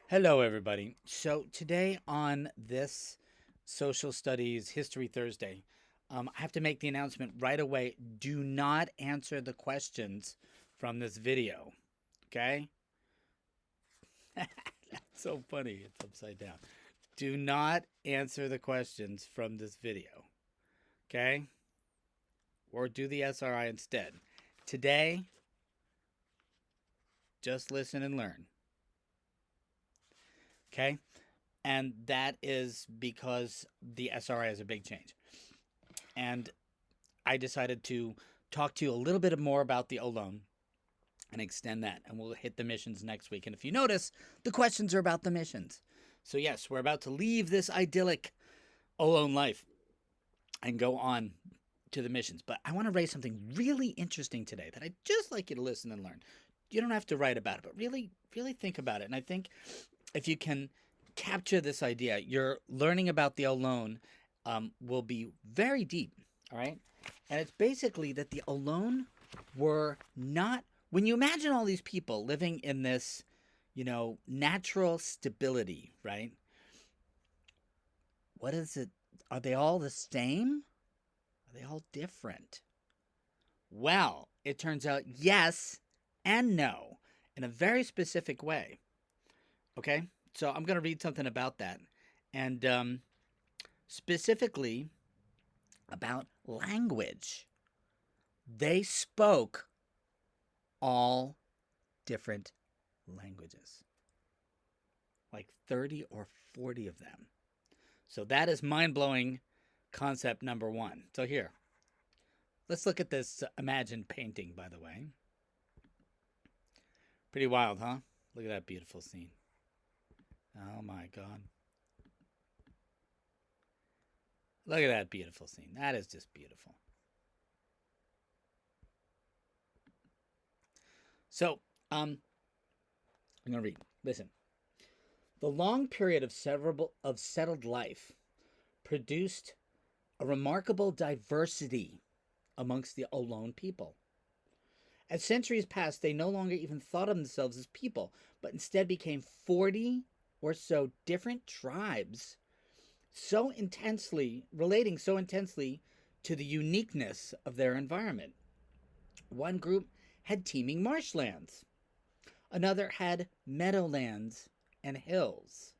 Hello, everybody. So, today on this Social Studies History Thursday, I have to make the announcement right away. Do not answer the questions from this video. Okay? That's so funny. It's upside down. Do not answer the questions from this video. Okay? Or do the SRI instead. Today, just listen and learn. Okay? And that is because the SRI is a big change. And I decided to talk to you a little bit more about the Ohlone and extend that. And we'll hit the missions next week. And if you notice, the questions are about the missions. So, yes, we're about to leave this idyllic Ohlone life and go on to the missions. But I want to raise something really interesting today that I'd just like you to listen and learn. You don't have to write about it, but really, really think about it. And I think if you can capture this idea, your learning about the Ohlone will be very deep. All right. And it's basically that the Ohlone were not, when you imagine all these people living in this, natural stability, right? What is it? Are they all the same? Are they all different? Well, it turns out yes and no in a very specific way. Okay. So I'm going to read something about that. And specifically about language. They spoke all different languages, like 30 or 40 of them. So that is mind-blowing concept number one. So here, let's look at this imagined painting, by the way. Pretty wild, huh? Look at that beautiful scene. Oh my God. Look at that beautiful scene. That is just beautiful. So, I'm going to read. Listen. The long period of settled life produced a remarkable diversity amongst the Ohlone people. As centuries passed, they no longer even thought of themselves as people, but instead became 40 or so different tribes, relating so intensely to the uniqueness of their environment. One group had teeming marshlands. Another had meadowlands and hills.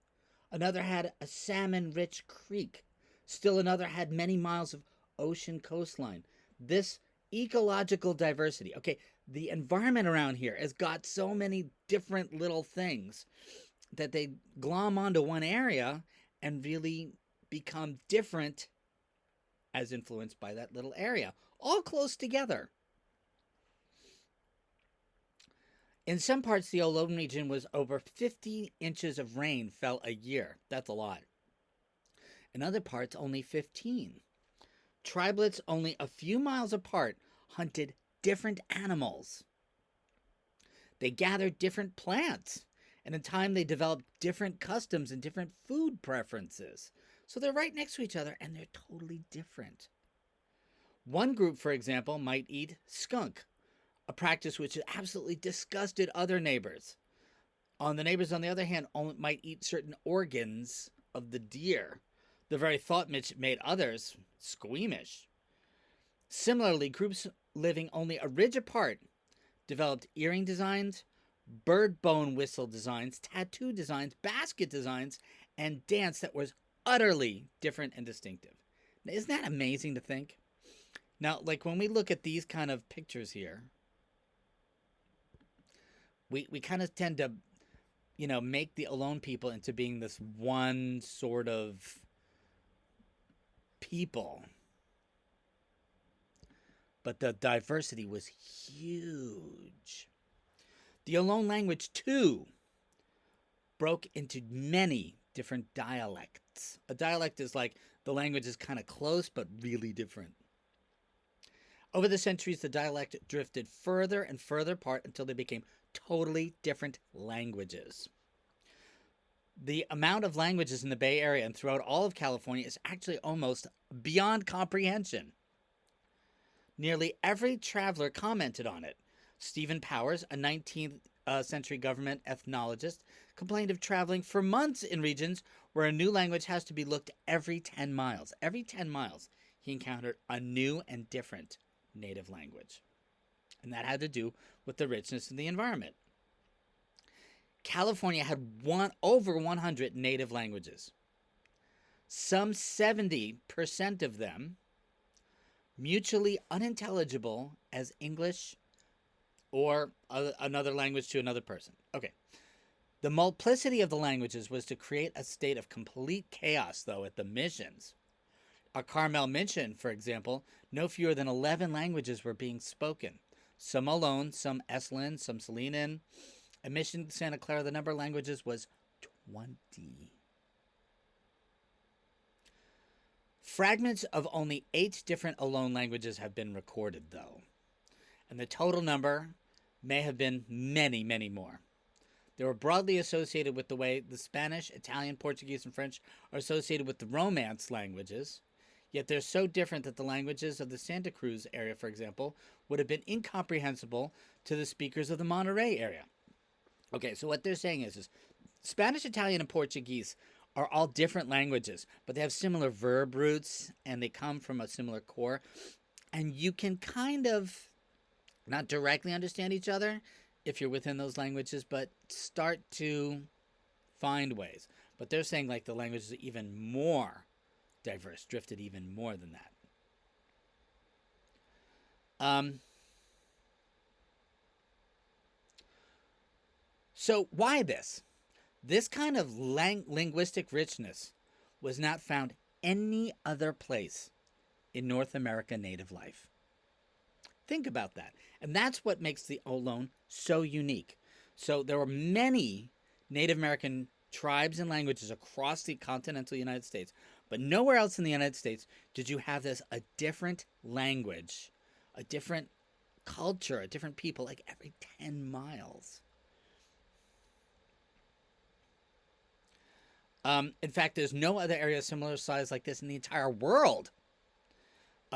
Another had a salmon-rich creek. Still another had many miles of ocean coastline. This ecological diversity. Okay, the environment around here has got so many different little things that they glom onto one area and really become different as influenced by that little area, all close together. In some parts, the Ohlone region was over 50 inches of rain fell a year. That's a lot. In other parts, only 15. Tribelets only a few miles apart hunted different animals. They gathered different plants. And in time, they developed different customs and different food preferences. So they're right next to each other, and they're totally different. One group, for example, might eat skunk, a practice which absolutely disgusted other neighbors. The neighbors, on the other hand, might eat certain organs of the deer, the very thought which made others squeamish. Similarly, groups living only a ridge apart developed earring designs, bird bone whistle designs, tattoo designs, basket designs, and dance that was utterly different and distinctive. Now, isn't that amazing to think? Now, like when we look at these kind of pictures here, we kind of tend to, make the Ohlone people into being this one sort of people. But the diversity was huge. The Ohlone language, too, broke into many different dialects. A dialect is like the language is kind of close but really different. Over the centuries, the dialect drifted further and further apart until they became totally different languages. The amount of languages in the Bay Area and throughout all of California is actually almost beyond comprehension. Nearly every traveler commented on it. Stephen Powers, a century government ethnologist complained of traveling for months in regions where a new language has to be looked every 10 miles. Every 10 miles, he encountered a new and different native language. And that had to do with the richness of the environment. California had over 100 native languages. Some 70% of them mutually unintelligible as English or another language to another person. Okay. The multiplicity of the languages was to create a state of complete chaos, though, at the missions. At Carmel Mission, for example, no fewer than 11 languages were being spoken. Some Ohlone, some Esalen, some Salinan. At Mission Santa Clara, the number of languages was 20. Fragments of only 8 different Ohlone languages have been recorded, though. And the total number may have been many, many more. They were broadly associated with the way the Spanish, Italian, Portuguese, and French are associated with the Romance languages, yet they're so different that the languages of the Santa Cruz area, for example, would have been incomprehensible to the speakers of the Monterey area. Okay, so what they're saying is Spanish, Italian, and Portuguese are all different languages, but they have similar verb roots, and they come from a similar core, and you can kind of not directly understand each other if you're within those languages, but start to find ways. But they're saying like the languages are even more diverse, drifted even more than that. So why this? This kind of linguistic richness was not found any other place in North America native life. Think about that. And that's what makes the Ohlone so unique. So there were many Native American tribes and languages across the continental United States, but nowhere else in the United States did you have a different language, a different culture, a different people, like every 10 miles. In fact, there's no other area similar size like this in the entire world.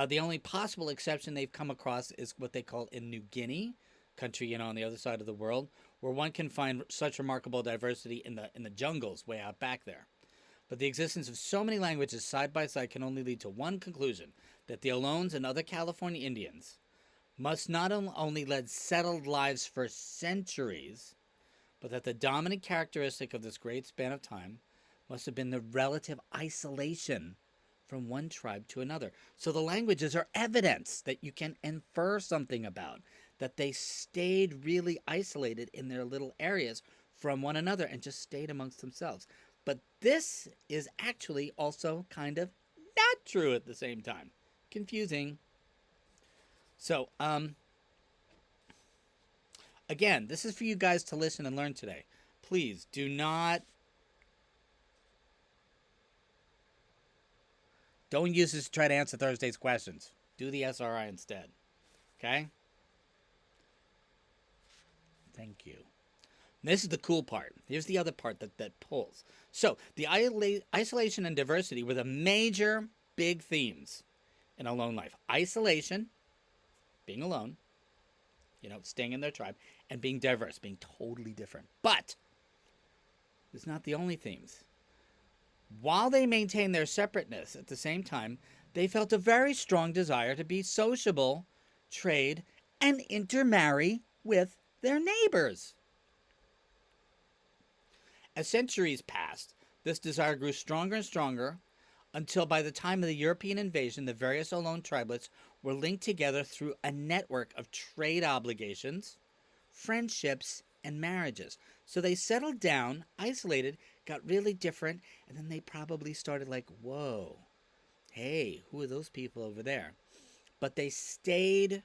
The only possible exception they've come across is what they call in New Guinea, country on the other side of the world, where one can find such remarkable diversity in the jungles way out back there. But the existence of so many languages side by side can only lead to one conclusion, that the Ohlones and other California Indians must not only lead settled lives for centuries, but that the dominant characteristic of this great span of time must have been the relative isolation from one tribe to another. So the languages are evidence that you can infer something about, that they stayed really isolated in their little areas from one another and just stayed amongst themselves. But this is actually also kind of not true at the same time. Confusing. So, again, this is for you guys to listen and learn today. Please do not Don't use this to try to answer Thursday's questions. Do the SRI instead. Okay? Thank you. And this is the cool part. Here's the other part that pulls. So, the isolation and diversity were the major big themes in Ohlone life. Isolation, being alone, staying in their tribe, and being diverse, being totally different. But it's not the only themes. While they maintained their separateness at the same time, they felt a very strong desire to be sociable, trade, and intermarry with their neighbors. As centuries passed, this desire grew stronger and stronger until by the time of the European invasion, the various Ohlone tribelets were linked together through a network of trade obligations, friendships, and marriages. So they settled down, isolated, got really different, and then they probably started like, whoa, hey, who are those people over there? But they stayed,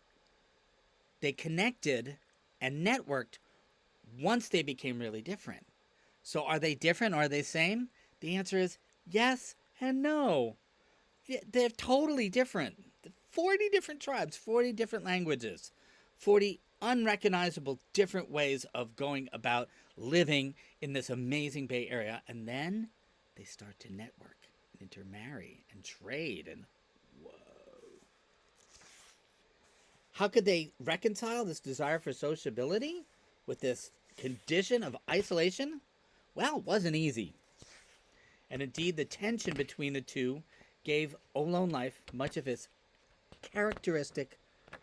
they connected and networked once they became really different. So are they different or are they same? The answer is yes and no. They're totally different. 40 different tribes, 40 different languages, 40 unrecognizable different ways of going about living in this amazing Bay Area. And then they start to network and intermarry and trade. And whoa. How could they reconcile this desire for sociability with this condition of isolation? Well, it wasn't easy. And indeed, the tension between the two gave Ohlone life much of its characteristic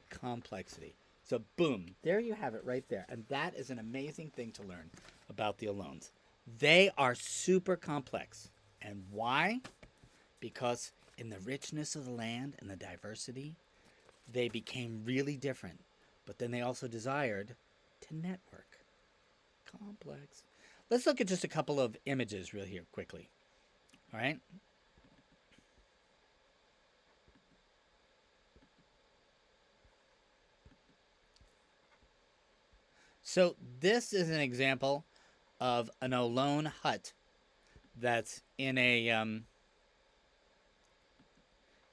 complexity. So, boom, there you have it right there. And that is an amazing thing to learn about the Ohlones. They are super complex. And why? Because in the richness of the land and the diversity, they became really different. But then they also desired to network. Complex. Let's look at just a couple of images real here quickly. All right? So this is an example of an Ohlone hut that's in a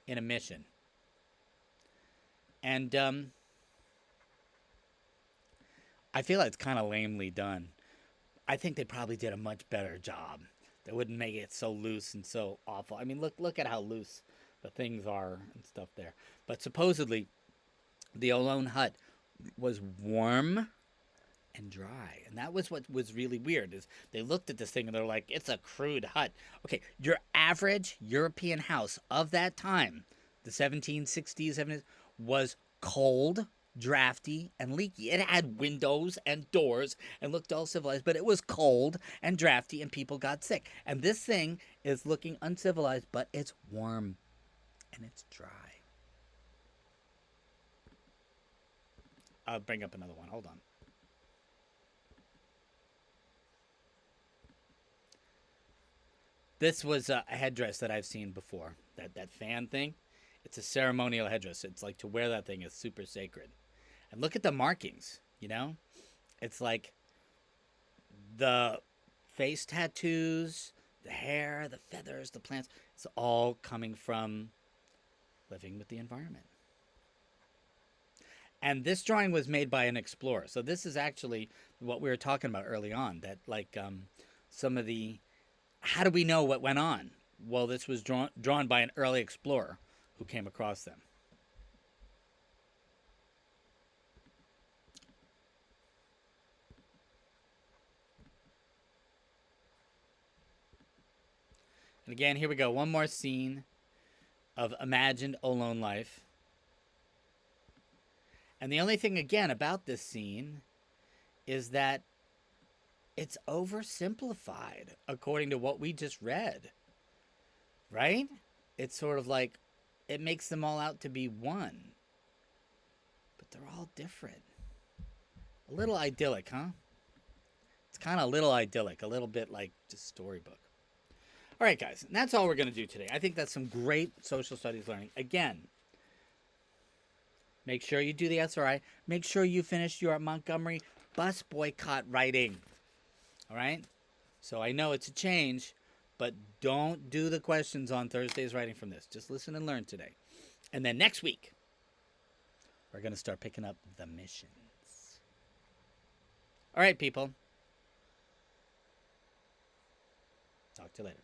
mission. And I feel like it's kind of lamely done. I think they probably did a much better job. They wouldn't make it so loose and so awful. I mean, look at how loose the things are and stuff there. But supposedly, the Ohlone hut was warm and dry. And that was what was really weird, is they looked at this thing and they're like, it's a crude hut. Okay, your average European house of that time, the 1760s, 70s, was cold, drafty, and leaky. It had windows and doors and looked all civilized, but it was cold and drafty and people got sick. And this thing is looking uncivilized, but it's warm and it's dry. I'll bring up another one. Hold on. This was a headdress that I've seen before. That fan thing. It's a ceremonial headdress. It's like, to wear that thing is super sacred. And look at the markings, you know? It's like the face tattoos, the hair, the feathers, the plants. It's all coming from living with the environment. And this drawing was made by an explorer. So this is actually what we were talking about early on, that like some of the, how do we know what went on? Well, this was drawn by an early explorer who came across them. And again, here we go. One more scene of imagined Ohlone life. And the only thing, again, about this scene is that it's oversimplified according to what we just read. Right? It's sort of like, it makes them all out to be one. But they're all different. A little idyllic, huh? It's kind of a little idyllic. A little bit like just storybook. All right, guys. And that's all we're going to do today. I think that's some great social studies learning. Again, make sure you do the SRI. Make sure you finish your Montgomery bus boycott writing. All right? So I know it's a change, but don't do the questions on Thursday's writing from this. Just listen and learn today. And then next week, we're going to start picking up the missions. All right, people. Talk to you later.